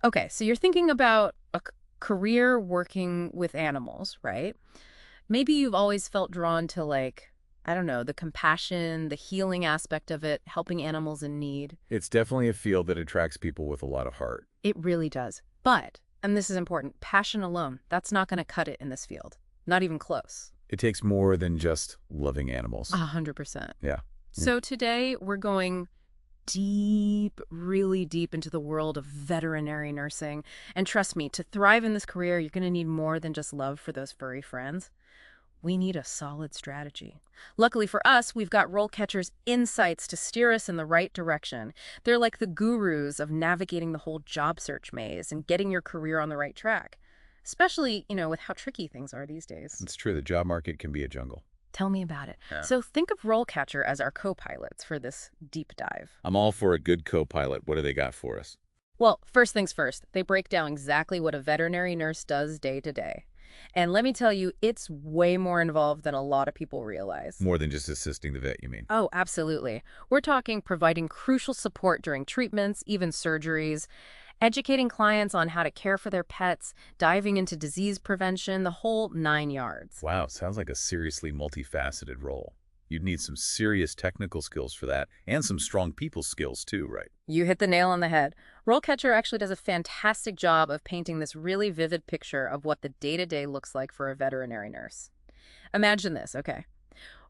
Okay, so you're thinking about a career working with animals, right? Maybe you've always felt drawn to, like, I don't know, the compassion, the healing aspect of it, helping animals in need. It's definitely a field that attracts people with a lot of heart. It really does. But, and this is important, passion alone, that's not going to cut it in this field. Not even close. It takes more than just loving animals. 100%. Yeah. So today we're going deep, really deep into the world of veterinary nursing. And trust me, to thrive in this career, you're going to need more than just love for those furry friends. We need a solid strategy. Luckily for us, we've got RoleCatcher's insights to steer us in the right direction. They're like the gurus of navigating the whole job search maze and getting your career on the right track. Especially, with how tricky things are these days. It's true. The job market can be a jungle. Tell me about it. Yeah. So think of RoleCatcher as our co-pilots for this deep dive. I'm all for a good co-pilot. What do they got for us? Well, first things first, they break down exactly what a veterinary nurse does day to day. And let me tell you, it's way more involved than a lot of people realize. More than just assisting the vet, you mean? Oh, absolutely. We're talking providing crucial support during treatments, even surgeries, educating clients on how to care for their pets, diving into disease prevention, the whole 9 yards. Wow, sounds like a seriously multifaceted role. You'd need some serious technical skills for that, and some strong people skills too, right? You hit the nail on the head. RoleCatcher actually does a fantastic job of painting this really vivid picture of what the day-to-day looks like for a veterinary nurse. Imagine this, okay?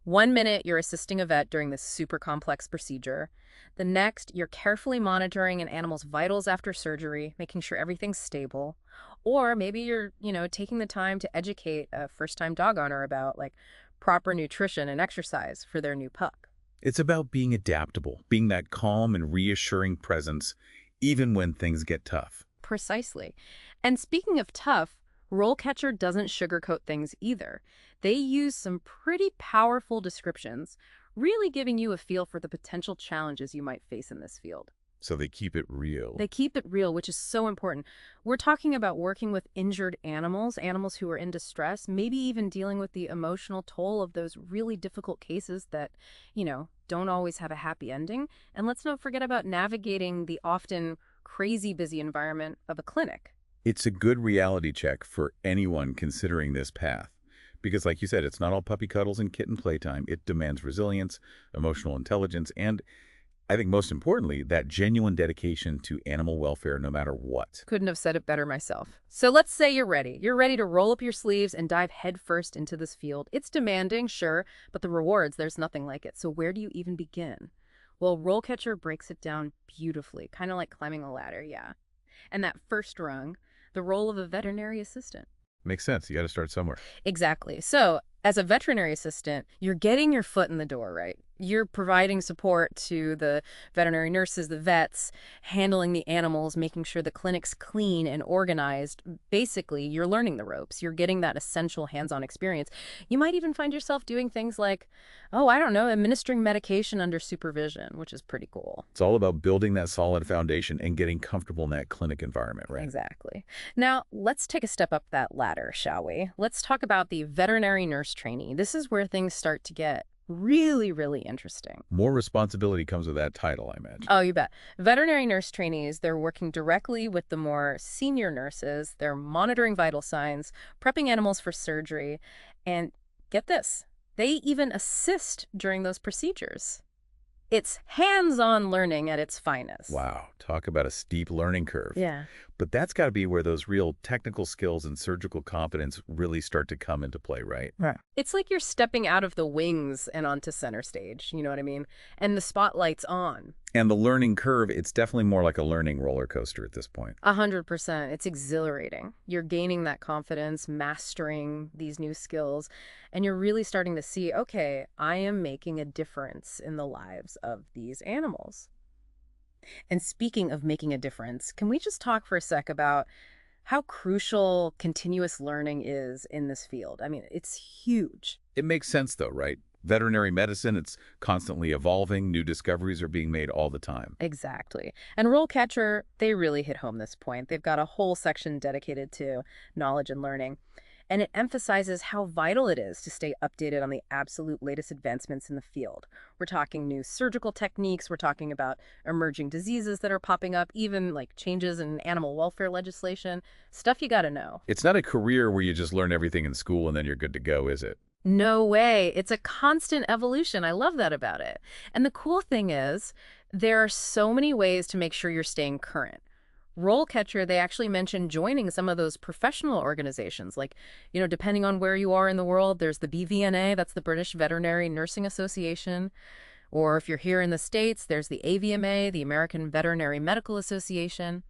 1 minute, you're assisting a vet during this super complex procedure. The next, you're carefully monitoring an animal's vitals after surgery, making sure everything's stable. Or maybe you're, taking the time to educate a first-time dog owner about, like, proper nutrition and exercise for their new pup. It's about being adaptable, being that calm and reassuring presence, even when things get tough. Precisely. And speaking of tough, RoleCatcher doesn't sugarcoat things either. They use some pretty powerful descriptions, really giving you a feel for the potential challenges you might face in this field. So they keep it real. They keep it real, which is so important. We're talking about working with injured animals, animals who are in distress, maybe even dealing with the emotional toll of those really difficult cases that, don't always have a happy ending. And let's not forget about navigating the often crazy busy environment of a clinic. It's a good reality check for anyone considering this path. Because like you said, it's not all puppy cuddles and kitten playtime. It demands resilience, emotional intelligence, and I think most importantly, that genuine dedication to animal welfare no matter what. Couldn't have said it better myself. So let's say you're ready. You're ready to roll up your sleeves and dive headfirst into this field. It's demanding, sure, but the rewards, there's nothing like it. So where do you even begin? Well, RoleCatcher breaks it down beautifully, kind of like climbing a ladder, yeah. And that first rung, the role of a veterinary assistant. Makes sense. You got to start somewhere. Exactly. So as a veterinary assistant, you're getting your foot in the door, right? You're providing support to the veterinary nurses, the vets, handling the animals, making sure the clinic's clean and organized. Basically, you're learning the ropes. You're getting that essential hands-on experience. You might even find yourself doing things like, administering medication under supervision, which is pretty cool. It's all about building that solid foundation and getting comfortable in that clinic environment, right? Exactly. Now, let's take a step up that ladder, shall we? Let's talk about the veterinary nurse trainee. This is where things start to get really, really interesting. More responsibility comes with that title, I imagine. Oh, you bet. Veterinary nurse trainees, they're working directly with the more senior nurses. They're monitoring vital signs, prepping animals for surgery, and get this, they even assist during those procedures. It's hands-on learning at its finest. Wow, talk about a steep learning curve. Yeah. But that's got to be where those real technical skills and surgical competence really start to come into play, right? Right. It's like you're stepping out of the wings and onto center stage, you know what I mean? And the spotlight's on. And the learning curve, it's definitely more like a learning roller coaster at this point. 100%. It's exhilarating. You're gaining that confidence, mastering these new skills, and you're really starting to see, okay, I am making a difference in the lives of these animals. And speaking of making a difference, can we just talk for a sec about how crucial continuous learning is in this field? I mean, it's huge. It makes sense though, right? Veterinary medicine, it's constantly evolving. New discoveries are being made all the time. Exactly. And RoleCatcher, they really hit home this point. They've got a whole section dedicated to knowledge and learning. And it emphasizes how vital it is to stay updated on the absolute latest advancements in the field. We're talking new surgical techniques, we're talking about emerging diseases that are popping up, even like changes in animal welfare legislation, stuff you gotta know. It's not a career where you just learn everything in school and then you're good to go, is it? No way. It's a constant evolution. I love that about it. And the cool thing is, there are so many ways to make sure you're staying current. RoleCatcher, they actually mentioned joining some of those professional organizations. Like, depending on where you are in the world, there's the BVNA, that's the British Veterinary Nursing Association. Or if you're here in the States, there's the AVMA, the American Veterinary Medical Association.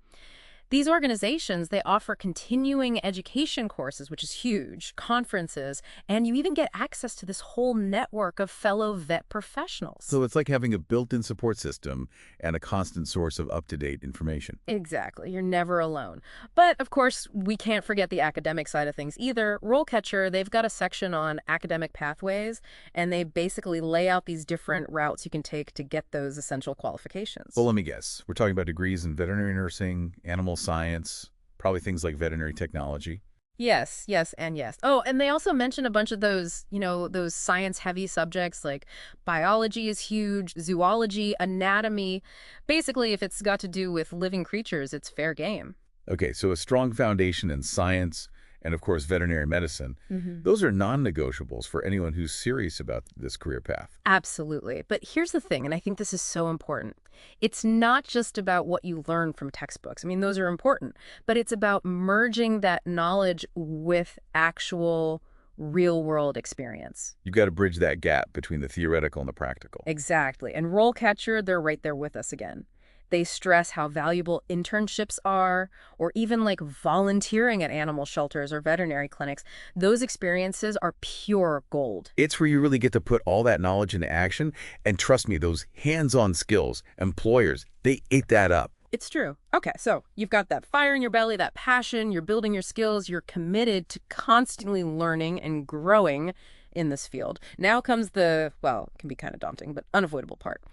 These organizations, they offer continuing education courses, which is huge, conferences, and you even get access to this whole network of fellow vet professionals. So it's like having a built-in support system and a constant source of up-to-date information. Exactly. You're never alone. But, of course, we can't forget the academic side of things either. RoleCatcher, they've got a section on academic pathways, and they basically lay out these different routes you can take to get those essential qualifications. Well, let me guess. We're talking about degrees in veterinary nursing, animal science, probably things like veterinary technology. Yes, yes, and yes. Oh, and they also mention a bunch of those, those science-heavy subjects like biology is huge, zoology, anatomy. Basically, if it's got to do with living creatures, it's fair game. Okay, so a strong foundation in science and, of course, veterinary medicine. Those are non-negotiables for anyone who's serious about this career path. Absolutely. But here's the thing, and I think this is so important. It's not just about what you learn from textbooks. I mean, those are important, but it's about merging that knowledge with actual real-world experience. You've got to bridge that gap between the theoretical and the practical. Exactly. And RoleCatcher, they're right there with us again. They stress how valuable internships are, or even like volunteering at animal shelters or veterinary clinics. Those experiences are pure gold. It's where you really get to put all that knowledge into action. And trust me, those hands-on skills, employers, they ate that up. It's true. Okay, so you've got that fire in your belly, that passion, you're building your skills, you're committed to constantly learning and growing in this field. Now comes the, well, it can be kind of daunting, but unavoidable part,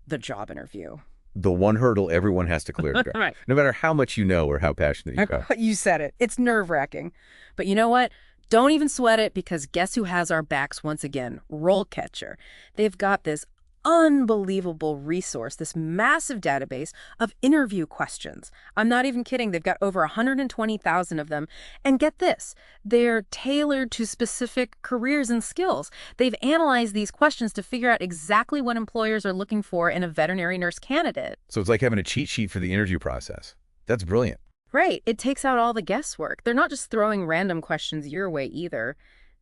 the job interview. The one hurdle everyone has to clear, Right. no matter how much you know or how passionate you are. You said it. It's nerve-wracking. But you know what? Don't even sweat it, because guess who has our backs once again? RoleCatcher. They've got this unbelievable resource, this massive database of interview questions. I'm not even kidding. They've got over 120,000 of them. And get this, they're tailored to specific careers and skills. They've analyzed these questions to figure out exactly what employers are looking for in a veterinary nurse candidate. So it's like having a cheat sheet for the interview process. That's brilliant. Right. It takes out all the guesswork. They're not just throwing random questions your way either.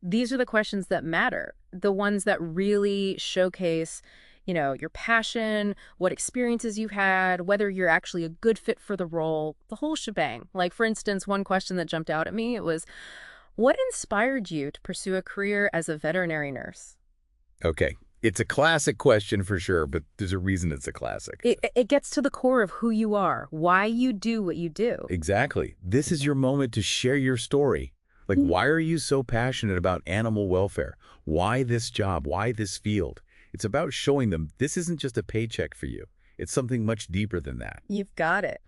These are the questions that matter, the ones that really showcase your passion, what experiences you've had, whether you're actually a good fit for the role, the whole shebang. Like, for instance, one question that jumped out at me, it was, what inspired you to pursue a career as a veterinary nurse? Okay. It's a classic question for sure, but there's a reason it's a classic. It gets to the core of who you are, why you do what you do. Exactly. This is your moment to share your story. Like, why are you so passionate about animal welfare? Why this job? Why this field? It's about showing them this isn't just a paycheck for you. It's something much deeper than that. You've got it.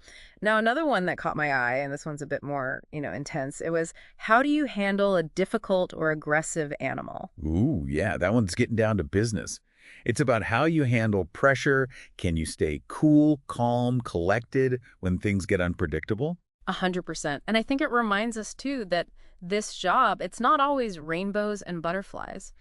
Now, another one that caught my eye, and this one's a bit more, intense, it was, how do you handle a difficult or aggressive animal? Ooh, yeah, that one's getting down to business. It's about how you handle pressure. Can you stay cool, calm, collected when things get unpredictable? 100%. And I think it reminds us, too, that this job, it's not always rainbows and butterflies.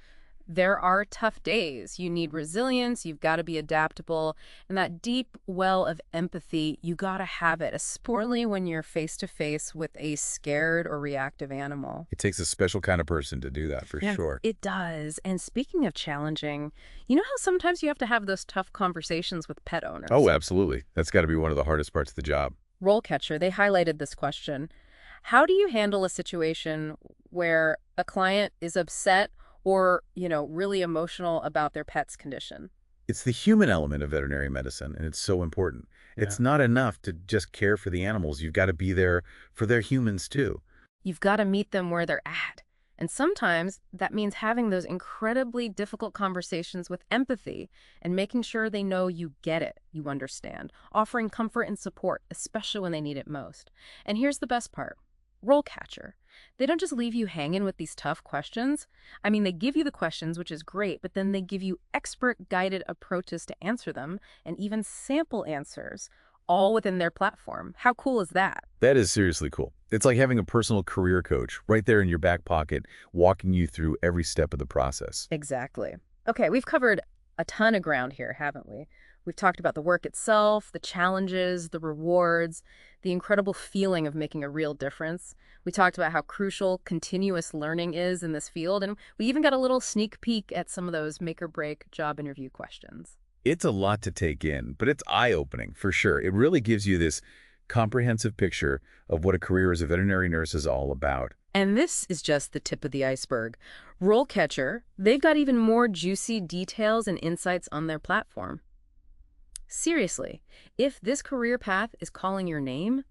There are tough days. You need resilience. You've got to be adaptable. And that deep well of empathy, you got to have it, especially when you're face to face with a scared or reactive animal. It takes a special kind of person to do that, for sure. It does. And speaking of challenging, you know how sometimes you have to have those tough conversations with pet owners? Oh, absolutely. That's got to be one of the hardest parts of the job. RoleCatcher, they highlighted this question. How do you handle a situation where a client is upset or, really emotional about their pet's condition? It's the human element of veterinary medicine, and it's so important. It's not enough to just care for the animals. You've got to be there for their humans, too. You've got to meet them where they're at. And sometimes that means having those incredibly difficult conversations with empathy and making sure they know you get it, you understand, offering comfort and support, especially when they need it most. And here's the best part. RoleCatcher. They don't just leave you hanging with these tough questions. I mean, they give you the questions, which is great, but then they give you expert-guided approaches to answer them and even sample answers, all within their platform. How cool is that? That is seriously cool. It's like having a personal career coach right there in your back pocket, walking you through every step of the process. Exactly. Okay, we've covered a ton of ground here, haven't we? We've talked about the work itself, the challenges, the rewards, the incredible feeling of making a real difference. We talked about how crucial continuous learning is in this field, and we even got a little sneak peek at some of those make or break job interview questions. It's a lot to take in, but it's eye-opening for sure. It really gives you this comprehensive picture of what a career as a veterinary nurse is all about. And this is just the tip of the iceberg. RoleCatcher, they've got even more juicy details and insights on their platform. Seriously, if this career path is calling your name,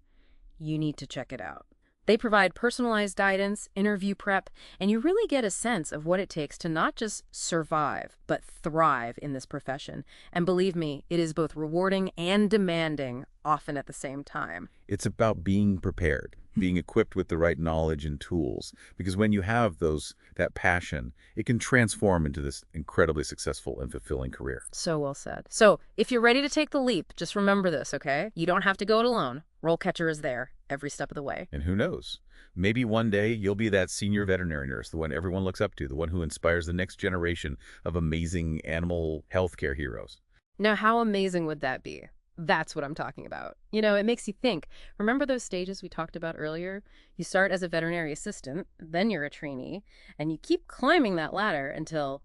you need to check it out. They provide personalized guidance, interview prep, and you really get a sense of what it takes to not just survive, but thrive in this profession. And believe me, it is both rewarding and demanding, often at the same time. It's about being prepared, being equipped with the right knowledge and tools, because when you have that passion, it can transform into this incredibly successful and fulfilling career. So well said. So if you're ready to take the leap, just remember this, okay? You don't have to go it alone. RoleCatcher is there every step of the way. And who knows? Maybe one day you'll be that senior veterinary nurse, the one everyone looks up to, the one who inspires the next generation of amazing animal healthcare heroes. Now, how amazing would that be? That's what I'm talking about. You know, it makes you think. Remember those stages we talked about earlier? You start as a veterinary assistant, then you're a trainee, and you keep climbing that ladder until,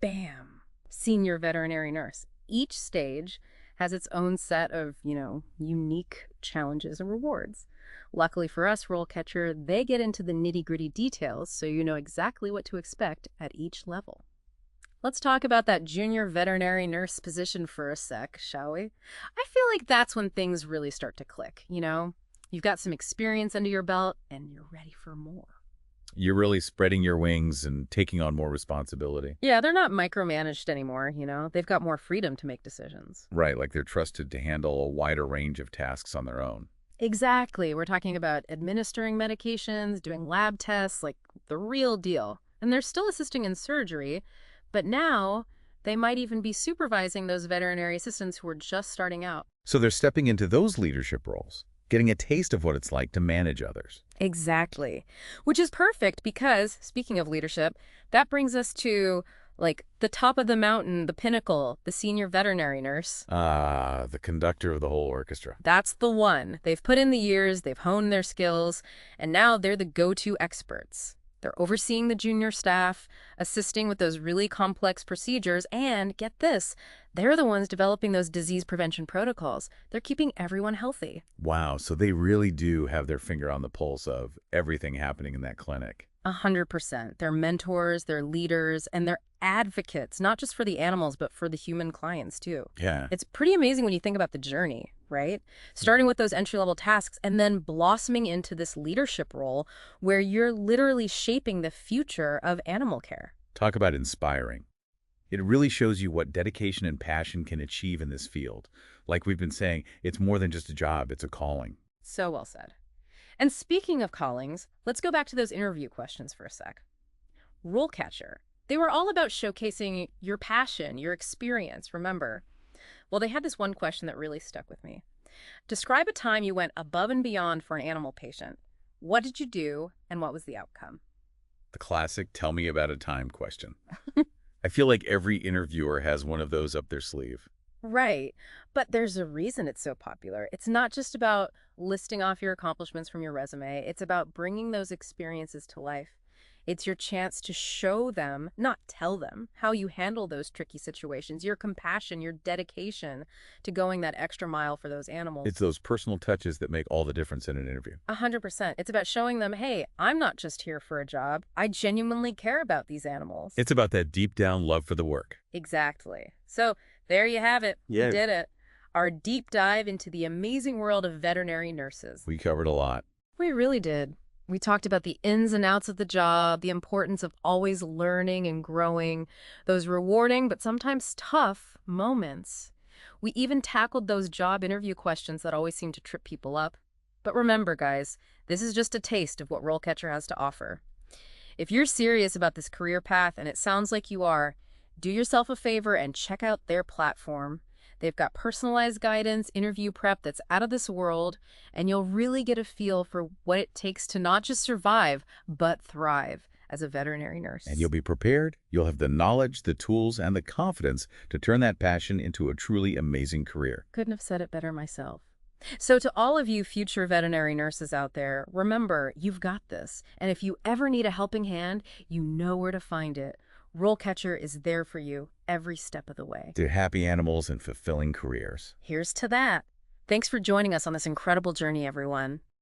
bam, senior veterinary nurse. Each stage has its own set of, unique challenges and rewards. Luckily for us, RoleCatcher, they get into the nitty-gritty details so you know exactly what to expect at each level. Let's talk about that junior veterinary nurse position for a sec, shall we? I feel like that's when things really start to click, You've got some experience under your belt and you're ready for more. You're really spreading your wings and taking on more responsibility. Yeah, they're not micromanaged anymore, They've got more freedom to make decisions. Right, like they're trusted to handle a wider range of tasks on their own. Exactly. We're talking about administering medications, doing lab tests, like the real deal. And they're still assisting in surgery, but now they might even be supervising those veterinary assistants who are just starting out. So they're stepping into those leadership roles, getting a taste of what it's like to manage others. Exactly. Which is perfect because, speaking of leadership, that brings us to, the top of the mountain, the pinnacle, the senior veterinary nurse. Ah, the conductor of the whole orchestra. That's the one. They've put in the years, they've honed their skills, and now they're the go-to experts. They're overseeing the junior staff, assisting with those really complex procedures, and get this, they're the ones developing those disease prevention protocols. They're keeping everyone healthy. Wow, so they really do have their finger on the pulse of everything happening in that clinic. 100%. They're mentors, they're leaders, and they're advocates, not just for the animals, but for the human clients, too. Yeah. It's pretty amazing when you think about the journey, right? Starting with those entry-level tasks and then blossoming into this leadership role where you're literally shaping the future of animal care. Talk about inspiring. It really shows you what dedication and passion can achieve in this field. Like we've been saying, it's more than just a job, it's a calling. So well said. And speaking of callings, let's go back to those interview questions for a sec. RoleCatcher. They were all about showcasing your passion, your experience, remember? Well, they had this one question that really stuck with me. Describe a time you went above and beyond for an animal patient. What did you do, and what was the outcome? The classic tell me about a time question. I feel like every interviewer has one of those up their sleeve. Right. But there's a reason it's so popular. It's not just about listing off your accomplishments from your resume. It's about bringing those experiences to life. It's your chance to show them, not tell them, how you handle those tricky situations, your compassion, your dedication to going that extra mile for those animals. It's those personal touches that make all the difference in an interview. 100%. It's about showing them, hey, I'm not just here for a job. I genuinely care about these animals. It's about that deep down love for the work. Exactly. So there you have it. Yeah. We did it. Our deep dive into the amazing world of veterinary nurses. We covered a lot. We really did. We talked about the ins and outs of the job, the importance of always learning and growing, those rewarding but sometimes tough moments. We even tackled those job interview questions that always seem to trip people up. But remember, guys, this is just a taste of what RoleCatcher has to offer. If you're serious about this career path, and it sounds like you are, do yourself a favor and check out their platform. They've got personalized guidance, interview prep that's out of this world, and you'll really get a feel for what it takes to not just survive, but thrive as a veterinary And nurse. you'll be prepared, you'll have the knowledge, the tools, and the confidence to turn that passion into a truly amazing career. Couldn't have said it better myself. So to all of you future veterinary nurses out there, remember, you've got this. And if you ever need a helping hand, you know where to find it. RoleCatcher is there for you every step of the way. To happy animals and fulfilling careers. Here's to that. Thanks for joining us on this incredible journey, everyone.